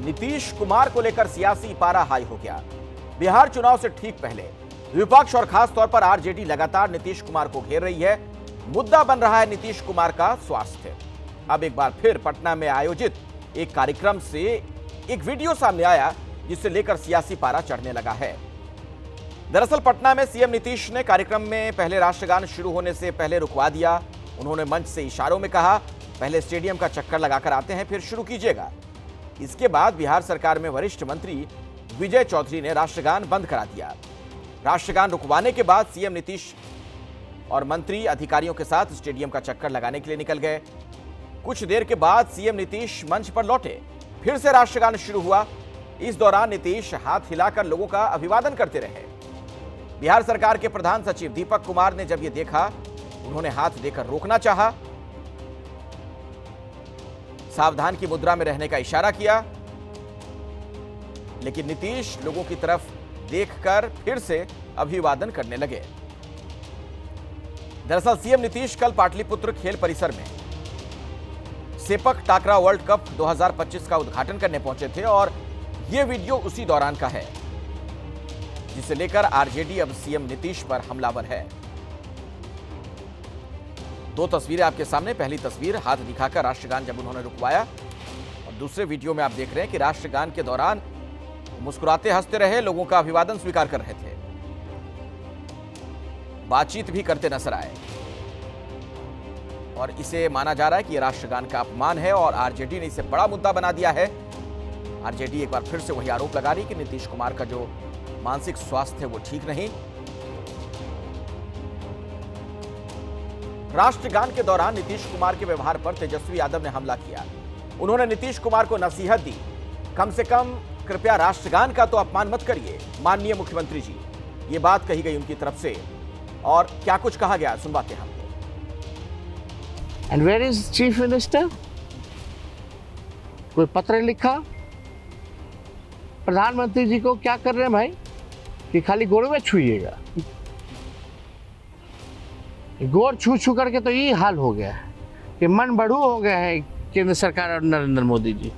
नीतीश कुमार को लेकर सियासी पारा हाई हो गया। बिहार चुनाव से ठीक पहले विपक्ष और खास तौर पर आरजेडी लगातार नीतीश कुमार को घेर रही है। मुद्दा बन रहा है नीतीश कुमार का स्वास्थ्य। अब एक बार फिर पटना में आयोजित एक कार्यक्रम से एक वीडियो सामने आया जिसे लेकर सियासी पारा चढ़ने लगा है। दरअसल पटना में सीएम नीतीश ने कार्यक्रम में पहले राष्ट्रगान शुरू होने से पहले रुकवा दिया। उन्होंने मंच से इशारों में कहा, पहले स्टेडियम का चक्कर लगाकर आते हैं, फिर शुरू कीजिएगा। इसके बाद बिहार सरकार में वरिष्ठ मंत्री विजय चौधरी ने राष्ट्रगान बंद करा दिया। राष्ट्रगान रुकवाने के बाद सीएम नीतीश और मंत्री अधिकारियों के साथ स्टेडियम का चक्कर लगाने के लिए निकल गए। कुछ देर के बाद सीएम नीतीश मंच पर लौटे, फिर से राष्ट्रगान शुरू हुआ। इस दौरान नीतीश हाथ हिलाकर लोगों का अभिवादन करते रहे। बिहार सरकार के प्रधान सचिव दीपक कुमार ने जब यह देखा, उन्होंने हाथ देकर रोकना चाहा, सावधान की मुद्रा में रहने का इशारा किया, लेकिन नीतीश लोगों की तरफ देखकर फिर से अभिवादन करने लगे। दरअसल सीएम नीतीश कल पाटलिपुत्र खेल परिसर में सेपक टाकरा वर्ल्ड कप 2025 का उद्घाटन करने पहुंचे थे और यह वीडियो उसी दौरान का है, जिसे लेकर आरजेडी अब सीएम नीतीश पर हमलावर है। दो तस्वीरें आपके सामने। पहली तस्वीर हाथ दिखाकर राष्ट्रगान जब उन्होंने रुकवाया, और दूसरे वीडियो में आप देख रहे हैं कि राष्ट्रगान के दौरान मुस्कुराते हंसते रहे, लोगों का अभिवादन स्वीकार कर रहे थे, बातचीत भी करते नजर आए। और इसे माना जा रहा है कि यह राष्ट्रगान का अपमान है और आरजेडी ने इसे बड़ा मुद्दा बना दिया है। आरजेडी एक बार फिर से वही आरोप लगा रही कि नीतीश कुमार का जो मानसिक स्वास्थ्य है वो ठीक नहीं। राष्ट्रगान के दौरान नीतीश कुमार के व्यवहार पर तेजस्वी यादव ने हमला किया। उन्होंने नीतीश कुमार को नसीहत दी, कम से कम कृपया राष्ट्रगान का तो अपमान मत करिए माननीय मुख्यमंत्री जी। ये बात कही गई उनकी तरफ से, और क्या कुछ कहा गया सुनवाते हैं। And where is chief minister? कोई पत्र लिखा प्रधानमंत्री जी को, क्या कर रहे हैं भाई कि खाली गोड़ में छुइएगा? गोड़ छू छू करके तो ये हाल हो गया है कि मन बढ़ू हो गया है केंद्र सरकार और नरेंद्र मोदी जी।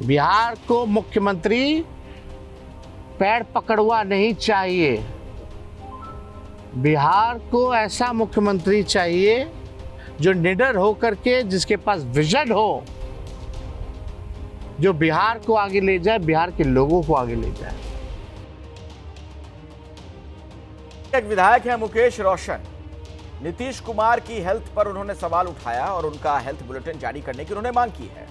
बिहार को मुख्यमंत्री पैर पकड़वा नहीं चाहिए। बिहार को ऐसा मुख्यमंत्री चाहिए जो निडर हो करके, जिसके पास विजन हो, जो बिहार को आगे ले जाए, बिहार के लोगों को आगे ले जाए। एक विधायक है मुकेश रोशन। नीतीश कुमार की हेल्थ पर उन्होंने सवाल उठाया और उनका हेल्थ बुलेटिन जारी करने की उन्होंने मांग की है।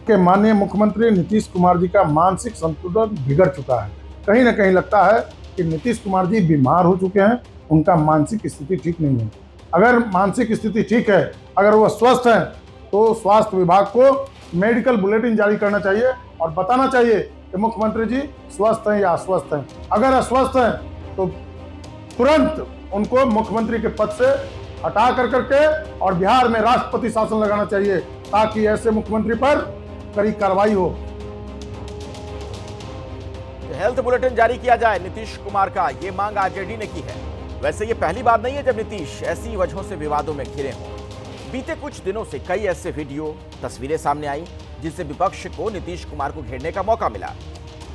कि माननीय मुख्यमंत्री नीतीश कुमार जी का मानसिक संतुलन बिगड़ चुका है। कहीं ना कहीं लगता है कि नीतीश कुमार जी बीमार हो चुके हैं, उनका मानसिक स्थिति ठीक नहीं है। अगर मानसिक स्थिति ठीक है, अगर वह स्वस्थ हैं, तो स्वास्थ्य विभाग को मेडिकल बुलेटिन जारी करना चाहिए और बताना चाहिए कि मुख्यमंत्री जी स्वस्थ हैं या अस्वस्थ हैं। अगर अस्वस्थ हैं तो तुरंत उनको मुख्यमंत्री के पद से हटा कर करके और बिहार में राष्ट्रपति शासन लगाना चाहिए, ताकि ऐसे मुख्यमंत्री पर कड़ी कार्रवाई हो। हेल्थ बुलेटिन जारी किया जाए नीतीश कुमार का, ये मांग आरजेडी ने की है। वैसे ये पहली बार नहीं है जब नीतीश ऐसी वजहों से विवादों में घिरे हों। बीते कुछ दिनों से कई ऐसे वीडियो, तस्वीरें सामने आई जिससे विपक्ष को नीतीश कुमार को घेरने का मौका मिला,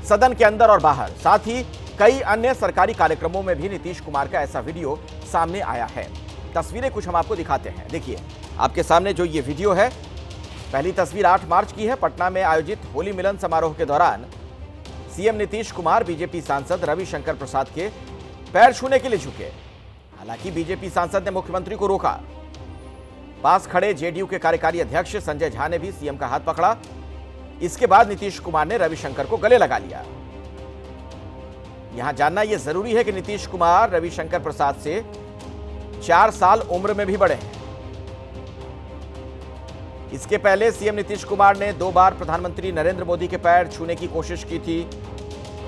सदन के अंदर और बाहर। साथ ही कई अन्य सरकारी कार्यक्रमों में भी नीतीश कुमार का ऐसा वीडियो सामने आया है। तस्वीरें कुछ हम आपको दिखाते हैं। देखिए आपके सामने जो ये वीडियो है, पहली तस्वीर 8 मार्च की है। पटना में आयोजित होली मिलन समारोह के दौरान सीएम नीतीश कुमार बीजेपी सांसद रविशंकर प्रसाद के पैर छूने के लिए झुके। हालांकि बीजेपी सांसद ने मुख्यमंत्री को रोका। पास खड़े जेडीयू के कार्यकारी अध्यक्ष संजय झा ने भी सीएम का हाथ पकड़ा। इसके बाद नीतीश कुमार ने रविशंकर को गले लगा लिया। यहां जानना यह जरूरी है कि नीतीश कुमार रविशंकर प्रसाद से 4 साल उम्र में भी बड़े हैं। इसके पहले सीएम नीतीश कुमार ने 2 बार प्रधानमंत्री नरेंद्र मोदी के पैर छूने की कोशिश की थी।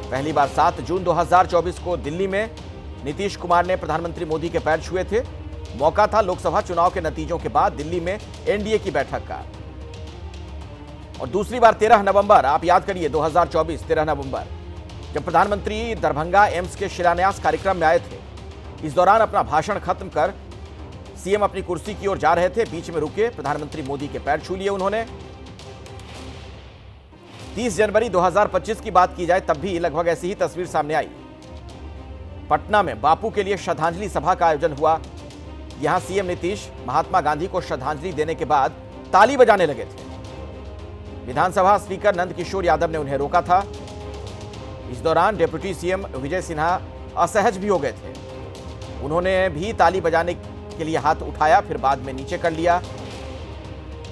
पहली बार 7 जून 2024 को दिल्ली में नीतीश कुमार ने प्रधानमंत्री मोदी के पैर छुए थे। मौका था लोकसभा चुनाव के नतीजों के बाद दिल्ली में एनडीए की बैठक का। और दूसरी बार 13 नवंबर, आप याद करिए 2024 13 नवंबर, जब प्रधानमंत्री दरभंगा एम्स के शिलान्यास कार्यक्रम में आए थे। इस दौरान अपना भाषण खत्म कर सीएम अपनी कुर्सी की ओर जा रहे थे, बीच में रुके, प्रधानमंत्री मोदी के पैर छू लिए उन्होंने। 30 जनवरी 2025 की बात की जाए तब भी लगभग ऐसी ही तस्वीर सामने आई। पटना में बापू के लिए श्रद्धांजलि सभा का आयोजन हुआ। यहां सीएम नीतीश महात्मा गांधी को श्रद्धांजलि देने के बाद ताली बजाने लगे थे। विधानसभा स्पीकर नंद किशोर यादव ने उन्हें रोका था। इस दौरान डिप्टी सीएम विजय सिन्हा असहज भी हो गए थे। उन्होंने भी ताली बजाने के लिए हाथ उठाया, फिर बाद में नीचे कर लिया,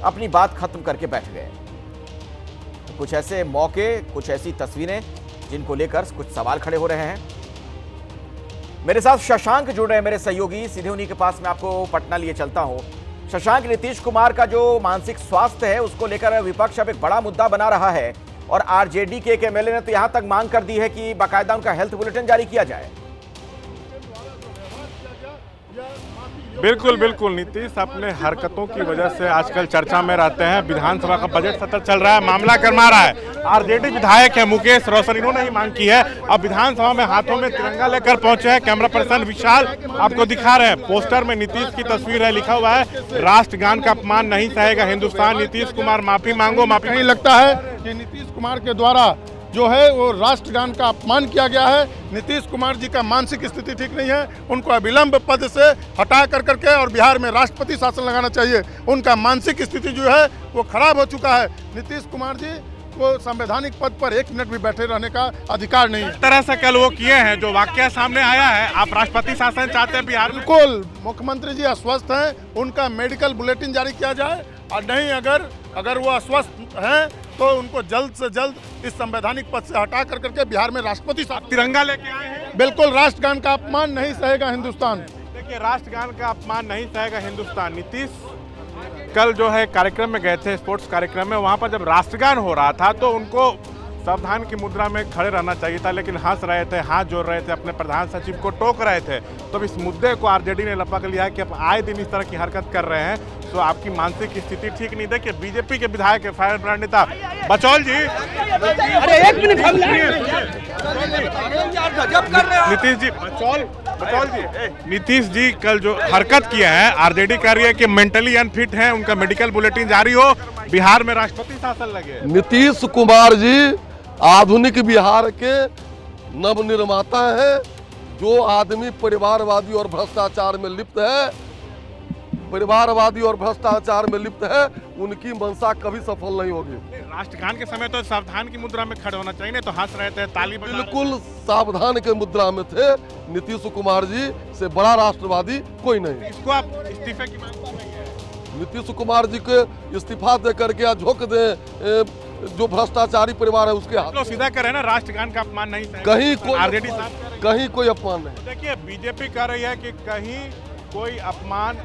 अपनी बात खत्म करके बैठ गए। कुछ ऐसे मौके, कुछ ऐसी तस्वीरें जिनको लेकर कुछ सवाल खड़े हो रहे हैं। मेरे साथ शशांक जुड़ रहे हैं, मेरे सहयोगी, सीधे उन्हीं के पास मैं आपको पटना लिए चलता हूं। शशांक, नीतीश कुमार का जो मानसिक स्वास्थ्य है उसको लेकर विपक्ष अब एक बड़ा मुद्दा बना रहा है और आरजेडी के एक एमएलए ने तो यहां तक मांग कर दी है कि बाकायदा उनका हेल्थ बुलेटिन जारी किया जाए। बिल्कुल बिल्कुल, नीतीश अपने हरकतों की वजह से आजकल चर्चा में रहते हैं। विधानसभा का बजट सत्र चल रहा है, मामला गरमा रहा है। आरजेडी विधायक है मुकेश रोशन, इन्होंने ही मांग की है। अब विधानसभा में हाथों में तिरंगा लेकर पहुंचे हैं। कैमरा पर्सन विशाल आपको दिखा रहे हैं, पोस्टर में नीतीश की तस्वीर है, लिखा हुआ है राष्ट्रगान का अपमान नहीं सहेगा हिंदुस्तान, नीतीश कुमार माफी मांगो माफी। नहीं लगता है कि नीतीश कुमार के द्वारा जो है वो राष्ट्रगान का अपमान किया गया है। नीतीश कुमार जी का मानसिक स्थिति ठीक नहीं है, उनको अविलंब पद से हटा कर करके और बिहार में राष्ट्रपति शासन लगाना चाहिए। उनका मानसिक स्थिति जो है वो खराब हो चुका है। नीतीश कुमार जी को संवैधानिक पद पर 1 मिनट भी बैठे रहने का अधिकार नहीं है। इस तरह से कल वो किए हैं जो वाकया सामने आया है। आप राष्ट्रपति शासन चाहते हैं बिहार में? बिल्कुल, मुख्यमंत्री जी अस्वस्थ हैं, उनका मेडिकल बुलेटिन जारी किया जाए और नहीं अगर वो अस्वस्थ हैं तो उनको जल्द से जल्द इस संवैधानिक पद से हटा कर करके बिहार में राष्ट्रपति तिरंगा लेके आए हैं। बिल्कुल, राष्ट्रगान का अपमान नहीं सहेगा हिंदुस्तान। देखिए, राष्ट्रगान का अपमान नहीं सहेगा हिंदुस्तान। नीतीश कल जो है कार्यक्रम में गए थे, स्पोर्ट्स कार्यक्रम में, वहां पर जब राष्ट्रगान हो रहा था तो उनको सावधान की मुद्रा में खड़े रहना चाहिए था, लेकिन हंस रहे थे, हाथ जोड़ रहे थे, अपने प्रधान सचिव को टोक रहे थे। तो इस मुद्दे को आरजेडी ने लपक लिया है कि आप आए दिन इस तरह की हरकत कर रहे हैं तो आपकी मानसिक स्थिति ठीक नहीं। देखिए, बीजेपी के विधायक है, फायर ब्रांड नेता बचौल जी, अरे 1 मिनट नीतीश जी, बचौल जी, नीतीश जी कल जो हरकत किया है, आरजेडी कह रही है कि मेंटली अनफिट है, उनका मेडिकल बुलेटिन जारी हो, बिहार में राष्ट्रपति शासन लगे। नीतीश कुमार जी आधुनिक बिहार के नवनिर्माता है। जो आदमी परिवारवादी और भ्रष्टाचार में लिप्त है, उनकी मंशा कभी सफल नहीं होगी। राष्ट्रगान के समय तो सावधान की मुद्रा में खड़े होना चाहिए, नहीं तो हंस रहे थे, ताली बजा रहे थे। बिल्कुल सावधान के मुद्रा में थे। नीतीश कुमार जी से बड़ा राष्ट्रवादी कोई नहीं। इसको आप इस्तीफे की मांग कर रही है? नीतीश कुमार जी को इस्तीफा दे करके या झोंक दे जो भ्रष्टाचारी परिवार है उसके हाथ। तो सीधा करें ना, राष्ट्रगान का अपमान नहीं सहेगा। कहीं आरजेडी साहब कहीं कोई अपमान नहीं। देखिए, बीजेपी कह रही है कि कहीं कोई अपमान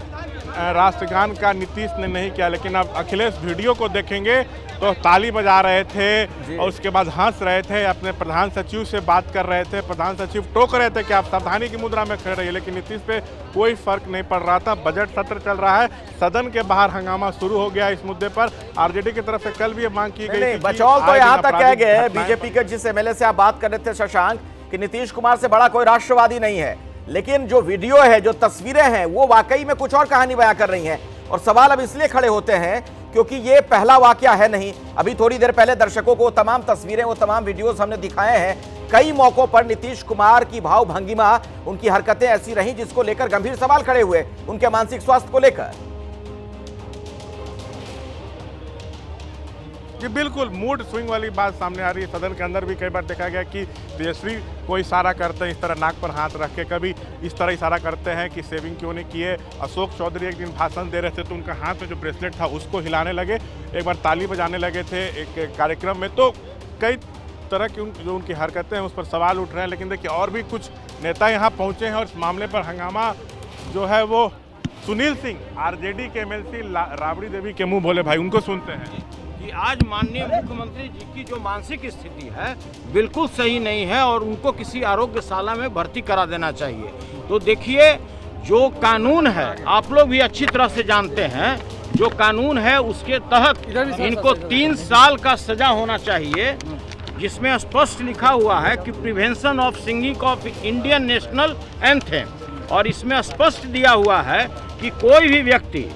राष्ट्रगान का नीतीश ने नहीं किया, लेकिन अब अखिलेश वीडियो को देखेंगे तो ताली बजा रहे थे और उसके बाद हंस रहे थे, अपने प्रधान सचिव से बात कर रहे थे, प्रधान सचिव टोक रहे थे कि आप सावधानी की मुद्रा में खड़े रहिए, लेकिन नीतीश पे कोई फर्क नहीं पड़ रहा था। बजट सत्र चल रहा है, सदन के बाहर हंगामा शुरू हो गया इस मुद्दे पर। आरजेडी की तरफ से कल भी ये मांग की गई। बचौल तो यहाँ तक कह गए, बीजेपी के जिस एमएलए से आप बात कर रहे थे शशांक, कि नीतीश कुमार से बड़ा कोई राष्ट्रवादी नहीं है, लेकिन जो वीडियो है, जो तस्वीरें हैं, वो वाकई में कुछ और कहानी बयां कर रही हैं। और सवाल अब इसलिए खड़े होते हैं क्योंकि ये पहला वाकया है नहीं। अभी थोड़ी देर पहले दर्शकों को तमाम तस्वीरें, वो तमाम वीडियोस हमने दिखाए हैं। कई मौकों पर नीतीश कुमार की भाव भंगिमा, उनकी हरकतें ऐसी रहीं जिसको लेकर गंभीर सवाल खड़े हुए, उनके मानसिक स्वास्थ्य को लेकर। कि बिल्कुल मूड स्विंग वाली बात सामने आ रही है। सदन के अंदर भी कई बार देखा गया कि तेजस्वी को इशारा करते हैं इस तरह नाक पर हाथ रख के, कभी इस तरह इशारा करते हैं कि सेविंग क्यों नहीं किए। अशोक चौधरी एक दिन भाषण दे रहे थे तो उनका हाथ में जो ब्रेसलेट था उसको हिलाने लगे, एक बार ताली बजाने लगे थे एक कार्यक्रम में। तो कई तरह की जो उनकी हरकतें हैं उस पर सवाल उठ रहे हैं। लेकिन देखिए, और भी कुछ नेता यहाँ पहुँचे हैं और इस मामले पर हंगामा जो है वो सुनील सिंह, आरजेडी के एमएलसी राबड़ी देवी के मुँह बोले भाई, उनको सुनते हैं। कि आज माननीय मुख्यमंत्री जी की जो मानसिक स्थिति है बिल्कुल सही नहीं है और उनको किसी आरोग्यशाला में भर्ती करा देना चाहिए। तो देखिए, जो कानून है आप लोग भी अच्छी तरह से जानते हैं, जो कानून है उसके तहत इनको 3 साल का सजा होना चाहिए, जिसमें स्पष्ट लिखा हुआ है कि prevention of singing of Indian national anthem, और इसमें स्पष्ट दिया हुआ है कि कोई भी व्यक्ति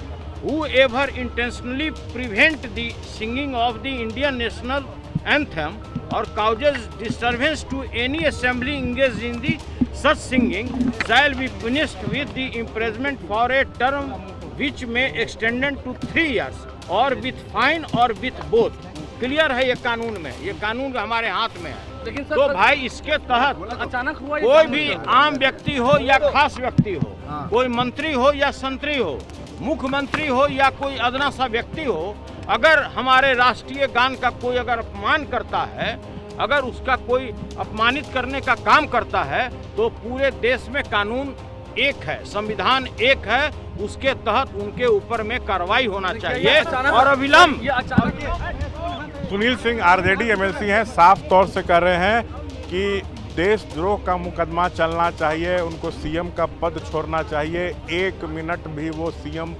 whoever intentionally prevent the singing of the Indian national anthem or causes disturbance to any assembly engaged in the such singing shall be punished with the imprisonment for a term which may extend to 3 years or with fine or with both। Clear है ये कानून में, ये कानून हमारे हाथ में है। लेकिन सर, तो भाई इसके तहत अचानक हुआ कोई भी आम व्यक्ति हो या खास व्यक्ति हो, कोई मंत्री हो या संतरी हो, मुख्यमंत्री हो या कोई अदना सा व्यक्ति हो, अगर हमारे राष्ट्रीय गान का कोई अगर अपमान करता है, अगर उसका कोई अपमानित करने का काम करता है, तो पूरे देश में कानून एक है, संविधान एक है, उसके तहत उनके ऊपर में कार्रवाई होना चाहिए और अविलंब। सुनील सिंह आरजेडी एमएलसी हैं, साफ तौर से कर रहे हैं कि देशद्रोह का मुकदमा चलना चाहिए, उनको सीएम का पद छोड़ना चाहिए। 1 मिनट भी वो सीएम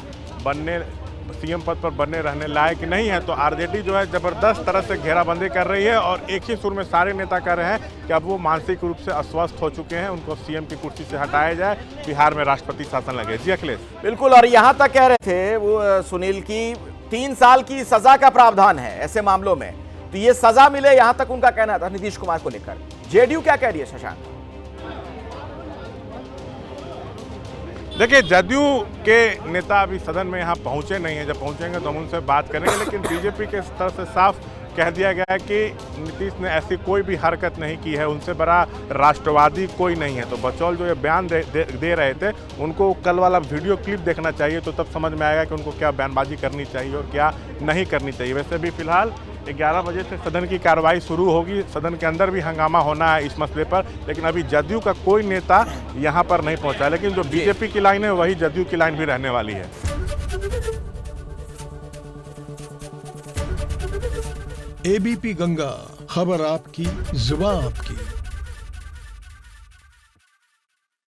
पद पर बने रहने लायक नहीं है। तो आरजेडी जो है जबरदस्त तरह से घेराबंदी कर रही है और एक ही सुर में सारे नेता कह रहे हैं कि अब वो मानसिक रूप से अस्वस्थ हो चुके हैं, उनको सीएम की कुर्सी से हटाया जाए, बिहार में राष्ट्रपति शासन लगे। जी अखिलेश। बिल्कुल, और यहां तक कह रहे थे वो सुनील की 3 साल की सजा का प्रावधान है ऐसे मामलों में, तो ये सजा मिले, यहां तक उनका कहना था नीतीश कुमार को लेकर। जेडीयू क्या कह रही है शशांक? देखिए, जदयू के नेता अभी सदन में यहाँ पहुंचे नहीं हैं, जब पहुंचेंगे तो हम उनसे बात करेंगे, लेकिन बीजेपी के तरफ से साफ कह दिया गया है कि नीतीश ने ऐसी कोई भी हरकत नहीं की है, उनसे बड़ा राष्ट्रवादी कोई नहीं है। तो बचौल जो ये बयान दे रहे थे, उनको कल वाला वीडियो क्लिप देखना चाहिए, तो तब समझ में आएगा कि उनको क्या बयानबाजी करनी चाहिए और क्या नहीं करनी चाहिए। वैसे भी फिलहाल 11 बजे से सदन की कार्रवाई शुरू होगी, सदन के अंदर भी हंगामा होना है इस मसले पर, लेकिन अभी जदयू का कोई नेता यहाँ पर नहीं पहुँचा। लेकिन जो बीजेपी की लाइन है वही जदयू की लाइन भी रहने वाली है। एबीपी गंगा, खबर आपकी, जुबान आपकी।